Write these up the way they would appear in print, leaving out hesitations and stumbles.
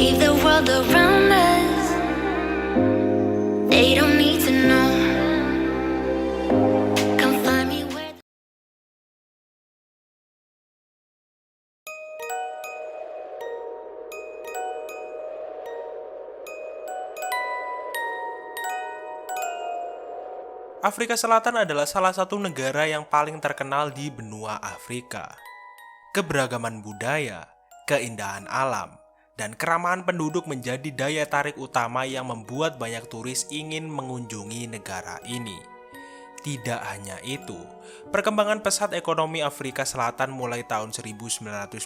leave the world around us. They don't need to know. Come find me where. Afrika Selatan adalah salah satu negara yang paling terkenal di benua Afrika. Keberagaman budaya, keindahan alam, dan keramahan penduduk menjadi daya tarik utama yang membuat banyak turis ingin mengunjungi negara ini. Tidak hanya itu, perkembangan pesat ekonomi Afrika Selatan mulai tahun 1996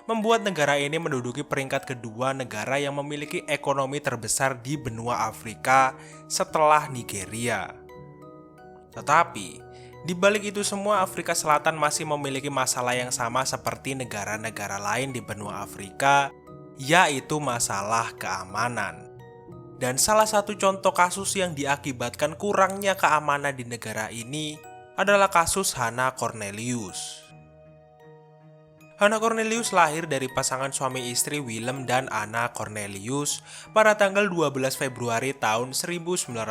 membuat negara ini menduduki peringkat kedua negara yang memiliki ekonomi terbesar di benua Afrika setelah Nigeria. Tetapi, di balik itu semua, Afrika Selatan masih memiliki masalah yang sama seperti negara-negara lain di benua Afrika, yaitu masalah keamanan. Dan salah satu contoh kasus yang diakibatkan kurangnya keamanan di negara ini adalah kasus Hannah Cornelius. Hannah Cornelius lahir dari pasangan suami istri Willem dan Anna Cornelius pada tanggal 12 Februari tahun 1996.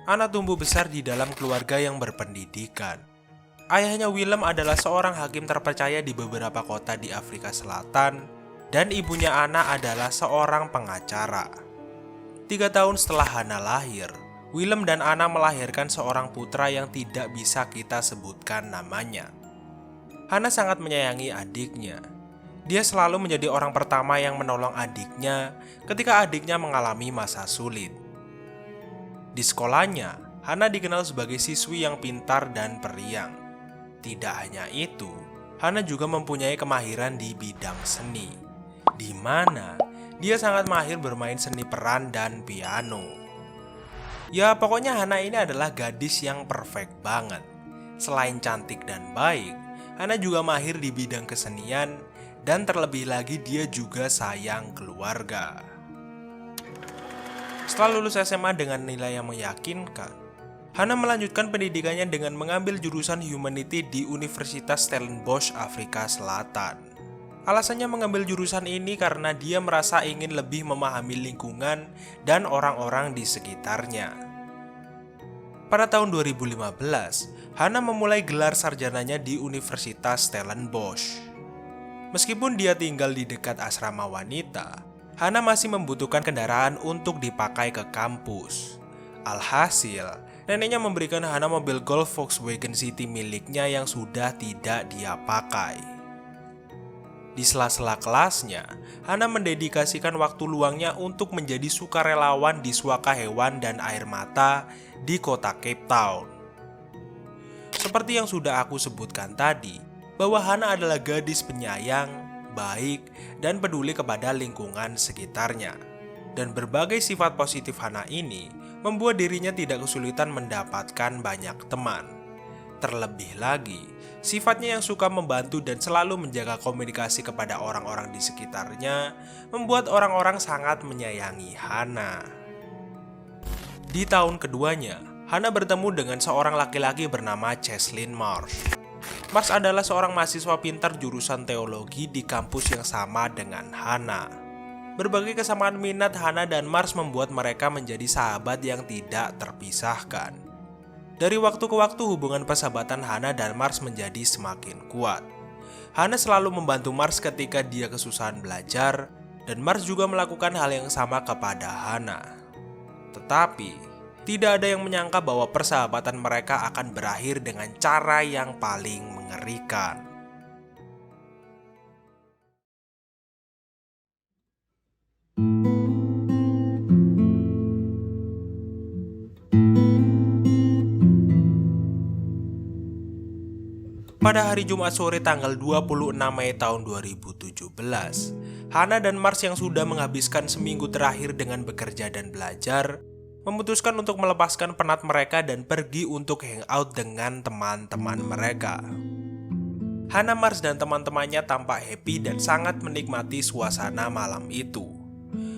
Anna tumbuh besar di dalam keluarga yang berpendidikan. Ayahnya Willem adalah seorang hakim terpercaya di beberapa kota di Afrika Selatan, dan ibunya Anna adalah seorang pengacara. 3 tahun setelah Hannah lahir, Willem dan Anna melahirkan seorang putra yang tidak bisa kita sebutkan namanya. Hannah sangat menyayangi adiknya. Dia selalu menjadi orang pertama yang menolong adiknya ketika adiknya mengalami masa sulit. Di sekolahnya, Hannah dikenal sebagai siswi yang pintar dan periang. Tidak hanya itu, Hannah juga mempunyai kemahiran di bidang seni, di mana dia sangat mahir bermain seni peran dan piano. Ya, pokoknya Hannah ini adalah gadis yang perfect banget. Selain cantik dan baik, Hannah juga mahir di bidang kesenian, dan terlebih lagi dia juga sayang keluarga. Setelah lulus SMA dengan nilai yang meyakinkan, Hannah melanjutkan pendidikannya dengan mengambil jurusan Humanity di Universitas Stellenbosch, Afrika Selatan. Alasannya mengambil jurusan ini karena dia merasa ingin lebih memahami lingkungan dan orang-orang di sekitarnya. Pada tahun 2015, Hannah memulai gelar sarjananya di Universitas Stellenbosch. Meskipun dia tinggal di dekat asrama wanita, Hannah masih membutuhkan kendaraan untuk dipakai ke kampus. Alhasil, neneknya memberikan Hannah mobil Golf Volkswagen City miliknya yang sudah tidak dia pakai. Di sela-sela kelasnya, Hannah mendedikasikan waktu luangnya untuk menjadi sukarelawan di Swaka Hewan dan Air Mata di kota Cape Town. Seperti yang sudah aku sebutkan tadi, bahwa Hannah adalah gadis penyayang, baik, dan peduli kepada lingkungan sekitarnya. Dan berbagai sifat positif Hannah ini membuat dirinya tidak kesulitan mendapatkan banyak teman. Terlebih lagi, sifatnya yang suka membantu dan selalu menjaga komunikasi kepada orang-orang di sekitarnya membuat orang-orang sangat menyayangi Hannah. Di tahun keduanya, Hannah bertemu dengan seorang laki-laki bernama Cheslin Marsh. Marsh adalah seorang mahasiswa pintar jurusan teologi di kampus yang sama dengan Hannah. Berbagai kesamaan minat Hannah dan Marsh membuat mereka menjadi sahabat yang tidak terpisahkan. Dari waktu ke waktu hubungan persahabatan Hannah dan Marsh menjadi semakin kuat. Hannah selalu membantu Marsh ketika dia kesusahan belajar, dan Marsh juga melakukan hal yang sama kepada Hannah. Tetapi, tidak ada yang menyangka bahwa persahabatan mereka akan berakhir dengan cara yang paling mengerikan. Pada hari Jumat sore tanggal 26 Mei tahun 2017, Hannah dan Marsh yang sudah menghabiskan seminggu terakhir dengan bekerja dan belajar, memutuskan untuk melepaskan penat mereka dan pergi untuk hangout dengan teman-teman mereka. Hannah, Marsh, dan teman-temannya tampak happy dan sangat menikmati suasana malam itu.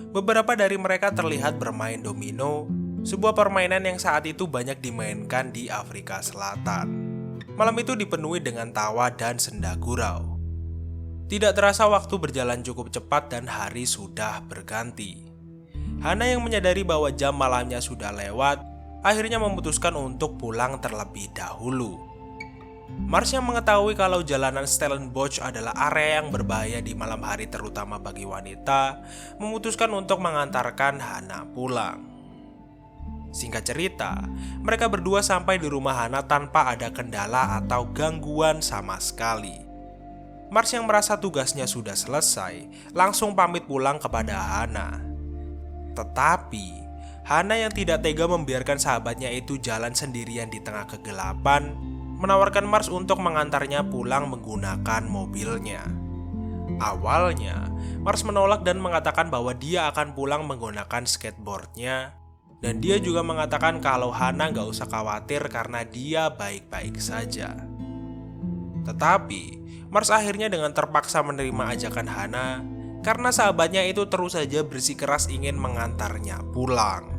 Beberapa dari mereka terlihat bermain domino, sebuah permainan yang saat itu banyak dimainkan di Afrika Selatan. Malam itu dipenuhi dengan tawa dan senda gurau. Tidak terasa waktu berjalan cukup cepat dan hari sudah berganti. Hana yang menyadari bahwa jam malamnya sudah lewat, akhirnya memutuskan untuk pulang terlebih dahulu. Mars yang mengetahui kalau jalanan Stellenbosch adalah area yang berbahaya di malam hari terutama bagi wanita, memutuskan untuk mengantarkan Hana pulang. Singkat cerita, mereka berdua sampai di rumah Hana tanpa ada kendala atau gangguan sama sekali. Mars yang merasa tugasnya sudah selesai, langsung pamit pulang kepada Hana. Tetapi, Hana yang tidak tega membiarkan sahabatnya itu jalan sendirian di tengah kegelapan, menawarkan Mars untuk mengantarnya pulang menggunakan mobilnya. Awalnya, Mars menolak dan mengatakan bahwa dia akan pulang menggunakan skateboardnya, dan dia juga mengatakan kalau Hana gak usah khawatir karena dia baik-baik saja. Tetapi, Mars akhirnya dengan terpaksa menerima ajakan Hana karena sahabatnya itu terus saja bersikeras ingin mengantarnya pulang.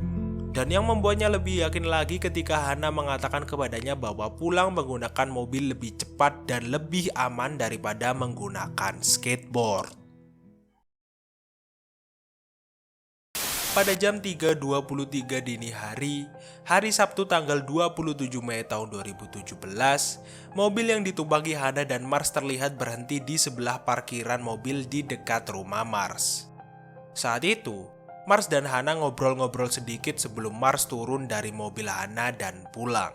Dan yang membuatnya lebih yakin lagi ketika Hana mengatakan kepadanya bahwa pulang menggunakan mobil lebih cepat dan lebih aman daripada menggunakan skateboard. Pada jam 3.23 dini hari Sabtu tanggal 27 Mei tahun 2017, mobil yang ditumpangi Hana dan Mars terlihat berhenti di sebelah parkiran mobil di dekat rumah Mars. Saat itu, Mars dan Hana ngobrol-ngobrol sedikit sebelum Mars turun dari mobil Hana dan pulang.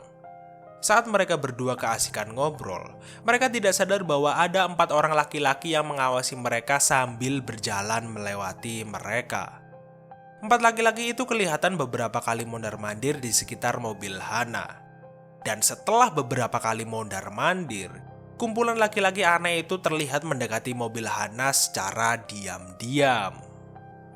Saat mereka berdua keasikan ngobrol, mereka tidak sadar bahwa ada 4 orang laki-laki yang mengawasi mereka sambil berjalan melewati mereka. 4 laki-laki itu kelihatan beberapa kali mondar-mandir di sekitar mobil Hana. Dan setelah beberapa kali mondar-mandir, kumpulan laki-laki aneh itu terlihat mendekati mobil Hana secara diam-diam.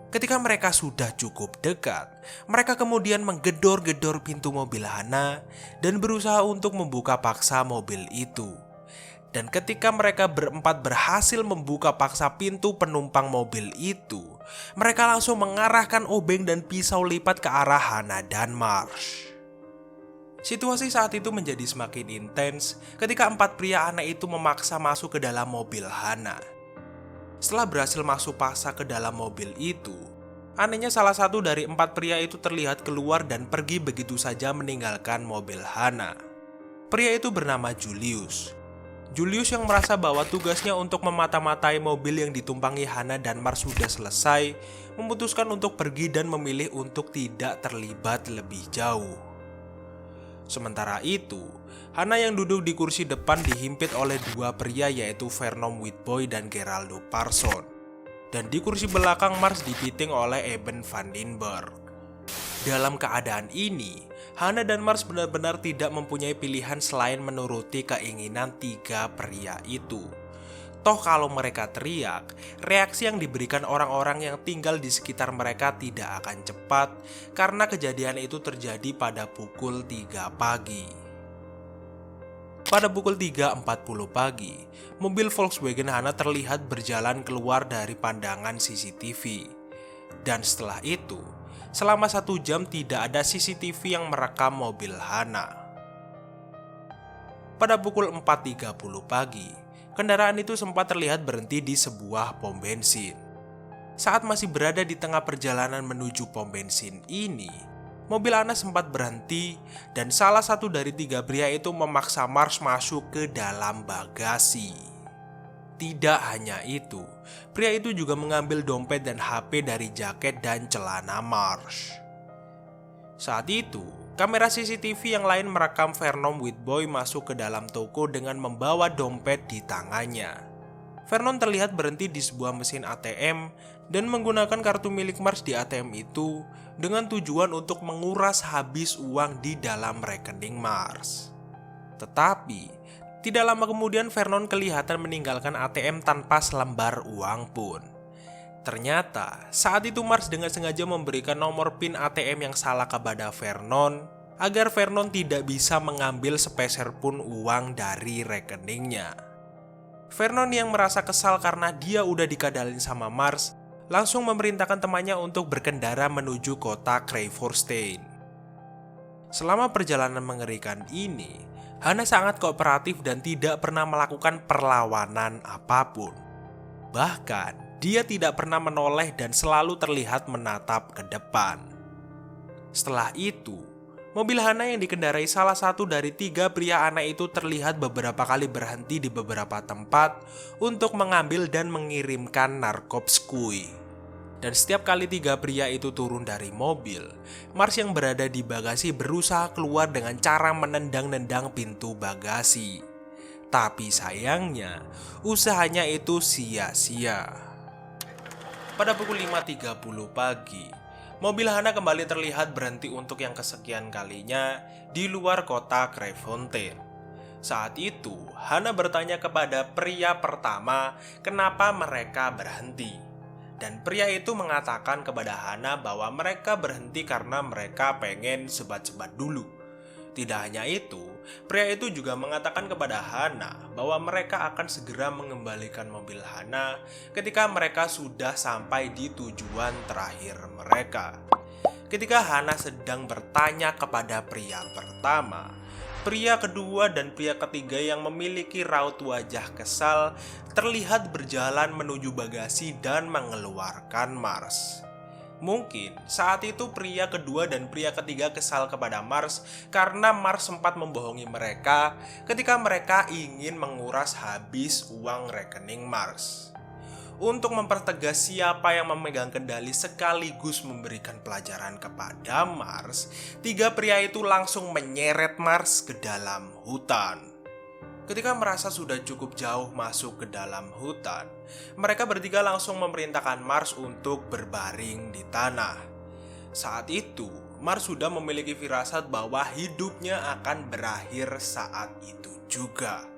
Ketika mereka sudah cukup dekat, mereka kemudian menggedor-gedor pintu mobil Hana dan berusaha untuk membuka paksa mobil itu. Dan ketika mereka berempat berhasil membuka paksa pintu penumpang mobil itu, mereka langsung mengarahkan obeng dan pisau lipat ke arah Hana dan Mars. Situasi saat itu menjadi semakin intens ketika 4 pria aneh itu memaksa masuk ke dalam mobil Hana. Setelah berhasil masuk paksa ke dalam mobil itu, anehnya salah satu dari 4 pria itu terlihat keluar dan pergi begitu saja meninggalkan mobil Hana. Pria itu bernama Julius. Julius yang merasa bahwa tugasnya untuk memata-matai mobil yang ditumpangi Hana dan Mars sudah selesai, memutuskan untuk pergi dan memilih untuk tidak terlibat lebih jauh. Sementara itu, Hana yang duduk di kursi depan dihimpit oleh 2 pria yaitu Vernon Whitboy dan Geraldo Parson. Dan di kursi belakang Mars dipiting oleh Eben van den Berg. Dalam keadaan ini, Hana dan Mars benar-benar tidak mempunyai pilihan selain menuruti keinginan 3 pria itu. Toh kalau mereka teriak, reaksi yang diberikan orang-orang yang tinggal di sekitar mereka tidak akan cepat karena kejadian itu terjadi pada pukul 3 pagi. Pada pukul 3.40 pagi, mobil Volkswagen Hana terlihat berjalan keluar dari pandangan CCTV. Dan setelah itu, selama 1 jam tidak ada CCTV yang merekam mobil Hana. Pada pukul 4.30 pagi, kendaraan itu sempat terlihat berhenti di sebuah pom bensin. Saat masih berada di tengah perjalanan menuju pom bensin ini, mobil Hana sempat berhenti dan salah satu dari 3 pria itu memaksa Mars masuk ke dalam bagasi. Tidak hanya itu, pria itu juga mengambil dompet dan HP dari jaket dan celana Mars. Saat itu, kamera CCTV yang lain merekam Vernon Whitboy masuk ke dalam toko dengan membawa dompet di tangannya. Vernon terlihat berhenti di sebuah mesin ATM dan menggunakan kartu milik Mars di ATM itu dengan tujuan untuk menguras habis uang di dalam rekening Mars. Tetapi, tidak lama kemudian Vernon kelihatan meninggalkan ATM tanpa selembar uang pun. Ternyata saat itu Mars dengan sengaja memberikan nomor PIN ATM yang salah kepada Vernon agar Vernon tidak bisa mengambil sepeser pun uang dari rekeningnya. Vernon yang merasa kesal karena dia udah dikadalin sama Mars langsung memerintahkan temannya untuk berkendara menuju kota Kraaivorstein. Selama perjalanan mengerikan ini, Hana sangat kooperatif dan tidak pernah melakukan perlawanan apapun. Bahkan, dia tidak pernah menoleh dan selalu terlihat menatap ke depan. Setelah itu, mobil Hana yang dikendarai salah satu dari 3 pria aneh itu terlihat beberapa kali berhenti di beberapa tempat untuk mengambil dan mengirimkan narkobskui. Dan setiap kali 3 pria itu turun dari mobil, Mars yang berada di bagasi berusaha keluar dengan cara menendang-nendang pintu bagasi. Tapi sayangnya, usahanya itu sia-sia. Pada pukul 5.30 pagi, mobil Hana kembali terlihat berhenti untuk yang kesekian kalinya di luar kota Crefontaine. Saat itu, Hana bertanya kepada pria pertama kenapa mereka berhenti. Dan pria itu mengatakan kepada Hana bahwa mereka berhenti karena mereka pengen sebat-sebat dulu. Tidak hanya itu, pria itu juga mengatakan kepada Hana bahwa mereka akan segera mengembalikan mobil Hana ketika mereka sudah sampai di tujuan terakhir mereka. Ketika Hana sedang bertanya kepada pria pertama, pria kedua dan pria ketiga yang memiliki raut wajah kesal terlihat berjalan menuju bagasi dan mengeluarkan Mars. Mungkin saat itu pria kedua dan pria ketiga kesal kepada Mars karena Mars sempat membohongi mereka ketika mereka ingin menguras habis uang rekening Mars. Untuk mempertegas siapa yang memegang kendali sekaligus memberikan pelajaran kepada Mars, 3 pria itu langsung menyeret Mars ke dalam hutan. Ketika merasa sudah cukup jauh masuk ke dalam hutan, mereka bertiga langsung memerintahkan Mars untuk berbaring di tanah. Saat itu, Mars sudah memiliki firasat bahwa hidupnya akan berakhir saat itu juga.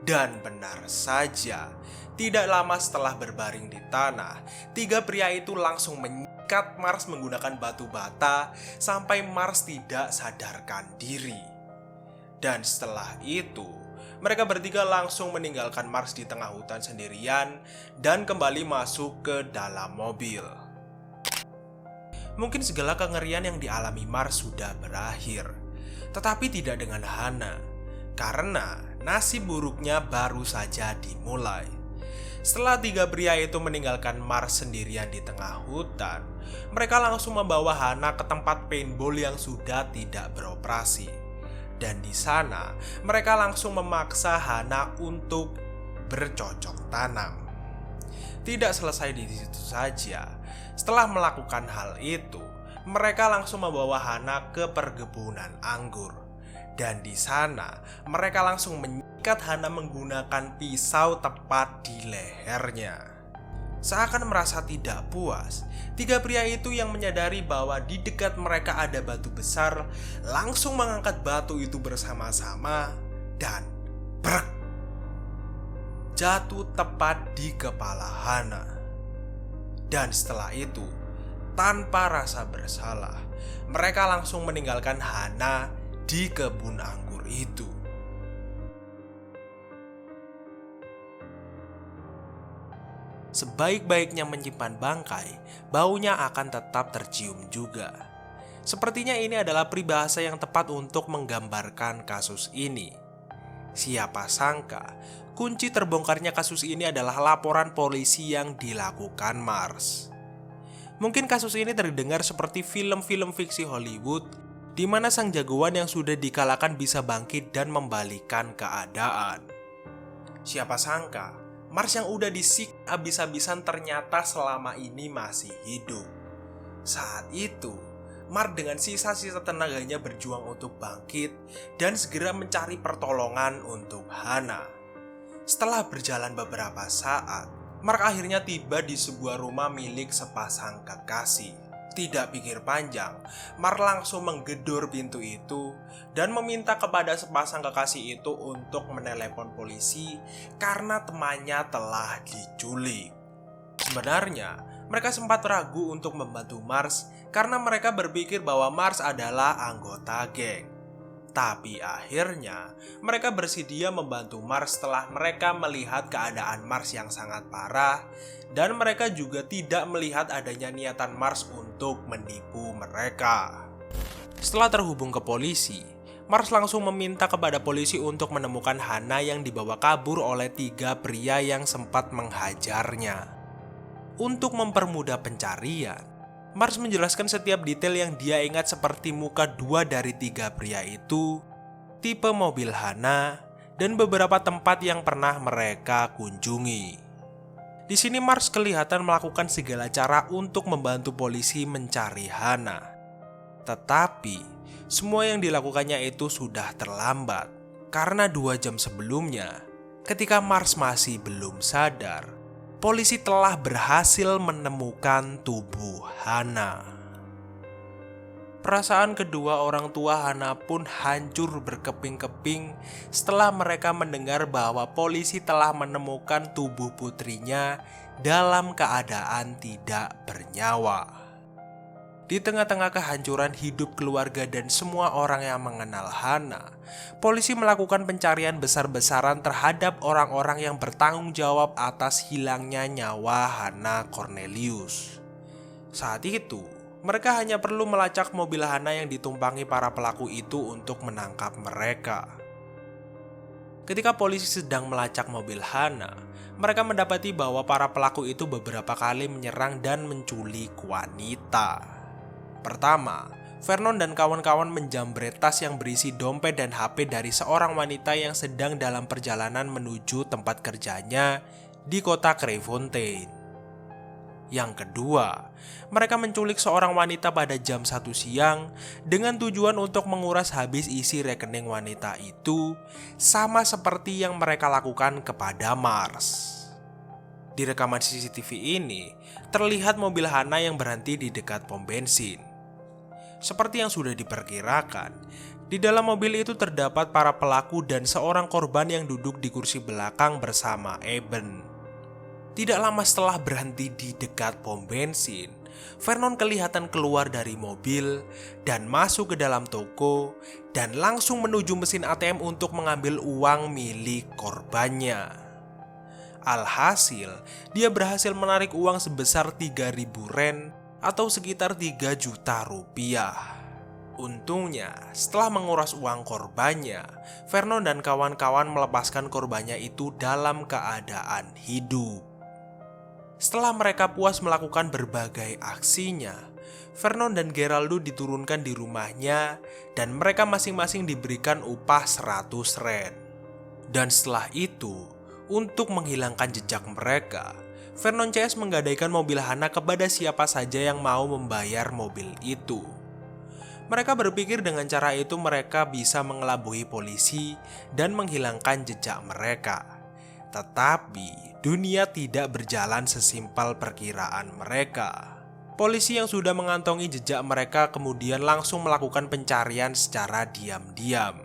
Dan benar saja, tidak lama setelah berbaring di tanah, 3 pria itu langsung menyikat Mars menggunakan batu bata sampai Mars tidak sadarkan diri. Dan setelah itu, mereka bertiga langsung meninggalkan Mars di tengah hutan sendirian dan kembali masuk ke dalam mobil. Mungkin segala kengerian yang dialami Mars sudah berakhir, tetapi tidak dengan Hana, karena nasib buruknya baru saja dimulai. Setelah 3 pria itu meninggalkan Mars sendirian di tengah hutan, mereka langsung membawa Hana ke tempat paintball yang sudah tidak beroperasi. Dan di sana, mereka langsung memaksa Hana untuk bercocok tanam. Tidak selesai di situ saja. Setelah melakukan hal itu, mereka langsung membawa Hana ke perkebunan anggur. Dan di sana, mereka langsung menyikat Hana menggunakan pisau tepat di lehernya. Seakan merasa tidak puas, 3 pria itu yang menyadari bahwa di dekat mereka ada batu besar langsung mengangkat batu itu bersama-sama dan brek, jatuh tepat di kepala Hana. Dan setelah itu, tanpa rasa bersalah, mereka langsung meninggalkan Hana di kebun anggur itu. Sebaik-baiknya menyimpan bangkai, baunya akan tetap tercium juga. Sepertinya ini adalah peribahasa yang tepat untuk menggambarkan kasus ini. Siapa sangka, kunci terbongkarnya kasus ini adalah laporan polisi yang dilakukan Mars. Mungkin kasus ini terdengar seperti film-film fiksi Hollywood, di mana sang jagoan yang sudah dikalahkan bisa bangkit dan membalikan keadaan. Siapa sangka, Mars yang udah disik habis-habisan ternyata selama ini masih hidup. Saat itu, Mars dengan sisa-sisa tenaganya berjuang untuk bangkit dan segera mencari pertolongan untuk Hana. Setelah berjalan beberapa saat, Mars akhirnya tiba di sebuah rumah milik sepasang kekasih. Tidak pikir panjang, Mars langsung menggedor pintu itu dan meminta kepada sepasang kekasih itu untuk menelepon polisi karena temannya telah diculik. Sebenarnya, mereka sempat ragu untuk membantu Mars karena mereka berpikir bahwa Mars adalah anggota geng. Tapi akhirnya, mereka bersedia membantu Mars setelah mereka melihat keadaan Mars yang sangat parah, dan mereka juga tidak melihat adanya niatan Mars untuk menipu mereka. Setelah terhubung ke polisi, Mars langsung meminta kepada polisi untuk menemukan Hana yang dibawa kabur oleh 3 pria yang sempat menghajarnya. Untuk mempermudah pencarian, Mars menjelaskan setiap detail yang dia ingat seperti muka 2 dari 3 pria itu, tipe mobil Hana, dan beberapa tempat yang pernah mereka kunjungi. Di sini Mars kelihatan melakukan segala cara untuk membantu polisi mencari Hana. Tetapi semua yang dilakukannya itu sudah terlambat, karena 2 jam sebelumnya, ketika Mars masih belum sadar, polisi telah berhasil menemukan tubuh Hana. Perasaan kedua orang tua Hana pun hancur berkeping-keping setelah mereka mendengar bahwa polisi telah menemukan tubuh putrinya dalam keadaan tidak bernyawa. Di tengah-tengah kehancuran hidup keluarga dan semua orang yang mengenal Hana, polisi melakukan pencarian besar-besaran terhadap orang-orang yang bertanggung jawab atas hilangnya nyawa Hana Cornelius. Saat itu, mereka hanya perlu melacak mobil Hana yang ditumpangi para pelaku itu untuk menangkap mereka. Ketika polisi sedang melacak mobil Hana, mereka mendapati bahwa para pelaku itu beberapa kali menyerang dan menculik wanita. Pertama, Vernon dan kawan-kawan menjambret tas yang berisi dompet dan HP dari seorang wanita yang sedang dalam perjalanan menuju tempat kerjanya di kota Crayfontaine. Yang kedua, mereka menculik seorang wanita pada jam 1 siang dengan tujuan untuk menguras habis isi rekening wanita itu, sama seperti yang mereka lakukan kepada Mars. Di rekaman CCTV ini, terlihat mobil Hana yang berhenti di dekat pom bensin. Seperti yang sudah diperkirakan, di dalam mobil itu terdapat para pelaku dan seorang korban yang duduk di kursi belakang bersama Eben. Tidak lama setelah berhenti di dekat pom bensin, Vernon kelihatan keluar dari mobil dan masuk ke dalam toko dan langsung menuju mesin ATM untuk mengambil uang milik korbannya. Alhasil, dia berhasil menarik uang sebesar 3.000 ren atau sekitar 3 juta rupiah. Untungnya, setelah menguras uang korbannya, Vernon dan kawan-kawan melepaskan korbannya itu dalam keadaan hidup. Setelah mereka puas melakukan berbagai aksinya, Vernon dan Geraldo diturunkan di rumahnya dan mereka masing-masing diberikan upah 100 ren. Dan setelah itu, untuk menghilangkan jejak mereka, Vernon CS menggadaikan mobil Hana kepada siapa saja yang mau membayar mobil itu. Mereka berpikir dengan cara itu mereka bisa mengelabui polisi dan menghilangkan jejak mereka. Tetapi dunia tidak berjalan sesimpel perkiraan mereka. Polisi yang sudah mengantongi jejak mereka kemudian langsung melakukan pencarian secara diam-diam.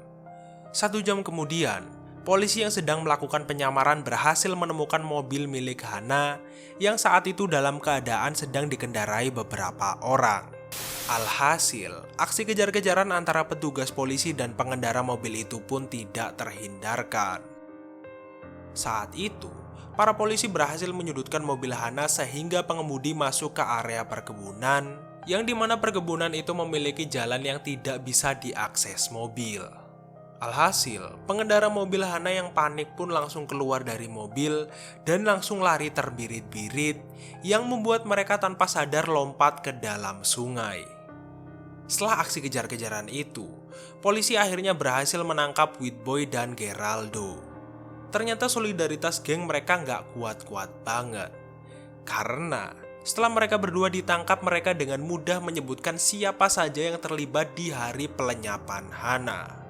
1 jam kemudian, polisi yang sedang melakukan penyamaran berhasil menemukan mobil milik Hana yang saat itu dalam keadaan sedang dikendarai beberapa orang. Alhasil, aksi kejar-kejaran antara petugas polisi dan pengendara mobil itu pun tidak terhindarkan. Saat itu, para polisi berhasil menyudutkan mobil Hana sehingga pengemudi masuk ke area perkebunan, yang dimana perkebunan itu memiliki jalan yang tidak bisa diakses mobil. Alhasil, pengendara mobil Hana yang panik pun langsung keluar dari mobil dan langsung lari terbirit-birit yang membuat mereka tanpa sadar lompat ke dalam sungai. Setelah aksi kejar-kejaran itu, polisi akhirnya berhasil menangkap Witboy dan Geraldo. Ternyata solidaritas geng mereka nggak kuat-kuat banget. Karena setelah mereka berdua ditangkap, mereka dengan mudah menyebutkan siapa saja yang terlibat di hari pelenyapan Hana.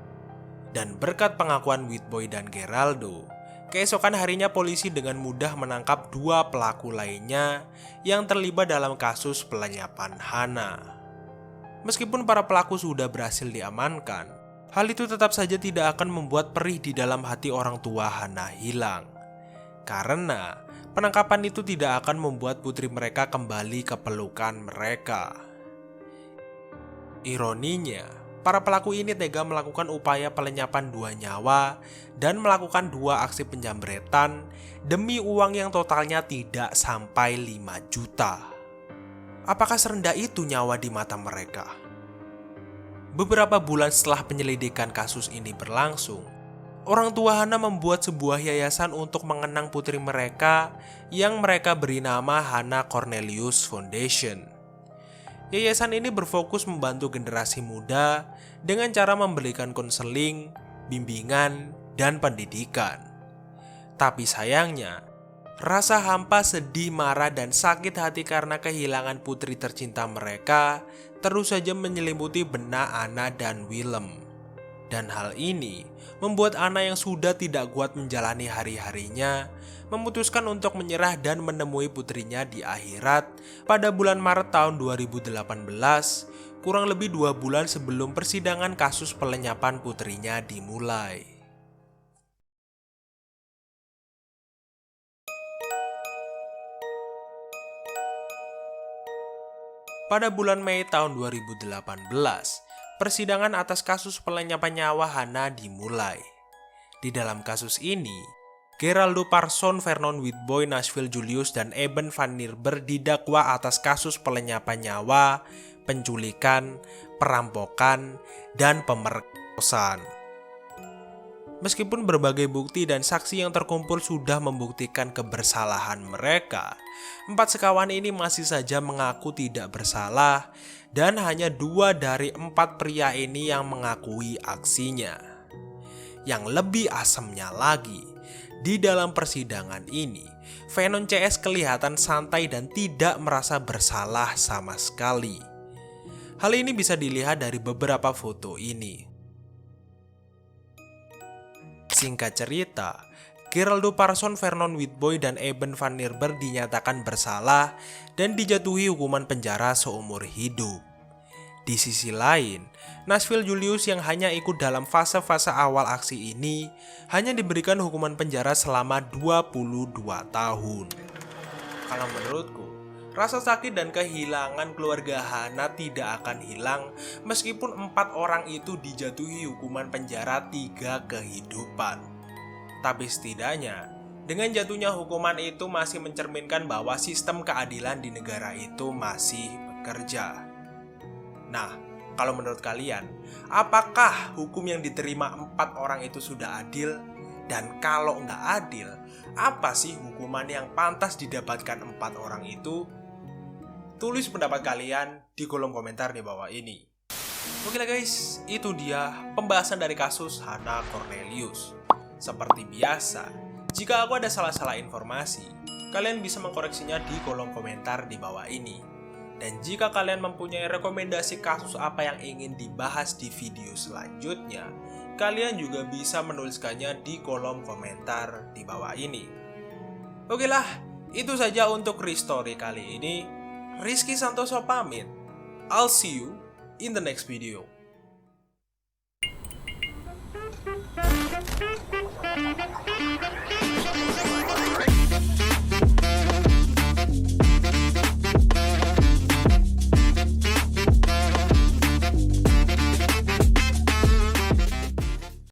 Dan berkat pengakuan Witboy dan Geraldo, keesokan harinya polisi dengan mudah menangkap 2 pelaku lainnya yang terlibat dalam kasus pelenyapan Hana. Meskipun para pelaku sudah berhasil diamankan, hal itu tetap saja tidak akan membuat perih di dalam hati orang tua Hana hilang. Karena penangkapan itu tidak akan membuat putri mereka kembali ke pelukan mereka. Ironinya, para pelaku ini tega melakukan upaya pelenyapan 2 nyawa dan melakukan 2 aksi penjambretan demi uang yang totalnya tidak sampai 5 juta. Apakah serendah itu nyawa di mata mereka? Beberapa bulan setelah penyelidikan kasus ini berlangsung, orang tua Hana membuat sebuah yayasan untuk mengenang putri mereka yang mereka beri nama Hana Cornelius Foundation. Yayasan ini berfokus membantu generasi muda dengan cara memberikan konseling, bimbingan, dan pendidikan. Tapi sayangnya, rasa hampa, sedih, marah, dan sakit hati karena kehilangan putri tercinta mereka terus saja menyelimuti benak Anna dan Willem. Dan hal ini membuat Anna yang sudah tidak kuat menjalani hari-harinya memutuskan untuk menyerah dan menemui putrinya di akhirat pada bulan Maret tahun 2018, kurang lebih 2 bulan sebelum persidangan kasus pelenyapan putrinya dimulai. Pada bulan Mei tahun 2018, persidangan atas kasus pelenyapan nyawa Hana dimulai. Di dalam kasus ini, Geraldo Parson, Vernon Whitboy, Nashville Julius, dan Eben van Nierber didakwa atas kasus pelenyapan nyawa, penculikan, perampokan, dan pemerkosaan. Meskipun berbagai bukti dan saksi yang terkumpul sudah membuktikan kebersalahan mereka, 4 sekawan ini masih saja mengaku tidak bersalah dan hanya 2 dari 4 pria ini yang mengakui aksinya. Yang lebih asamnya lagi, di dalam persidangan ini, Venon CS kelihatan santai dan tidak merasa bersalah sama sekali. Hal ini bisa dilihat dari beberapa foto ini. Singkat cerita, Geraldo Parson, Vernon Whitboy, dan Eben van Nierber dinyatakan bersalah dan dijatuhi hukuman penjara seumur hidup. Di sisi lain, Nashville Julius yang hanya ikut dalam fase-fase awal aksi ini hanya diberikan hukuman penjara selama 22 tahun. Kalau menurutku, rasa sakit dan kehilangan keluarga Hana tidak akan hilang meskipun 4 orang itu dijatuhi hukuman penjara 3 kehidupan. Tapi setidaknya, dengan jatuhnya hukuman itu masih mencerminkan bahwa sistem keadilan di negara itu masih bekerja. Nah, kalau menurut kalian, apakah hukum yang diterima 4 orang itu sudah adil? Dan kalau nggak adil, apa sih hukuman yang pantas didapatkan 4 orang itu? Tulis pendapat kalian di kolom komentar di bawah ini. Oke lah guys, itu dia pembahasan dari kasus Hana Cornelius. Seperti biasa, jika aku ada salah-salah informasi, kalian bisa mengkoreksinya di kolom komentar di bawah ini. Dan jika kalian mempunyai rekomendasi kasus apa yang ingin dibahas di video selanjutnya, kalian juga bisa menuliskannya di kolom komentar di bawah ini. Oke lah, itu saja untuk Restory kali ini. Rizky Santoso pamit. I'll see you in the next video.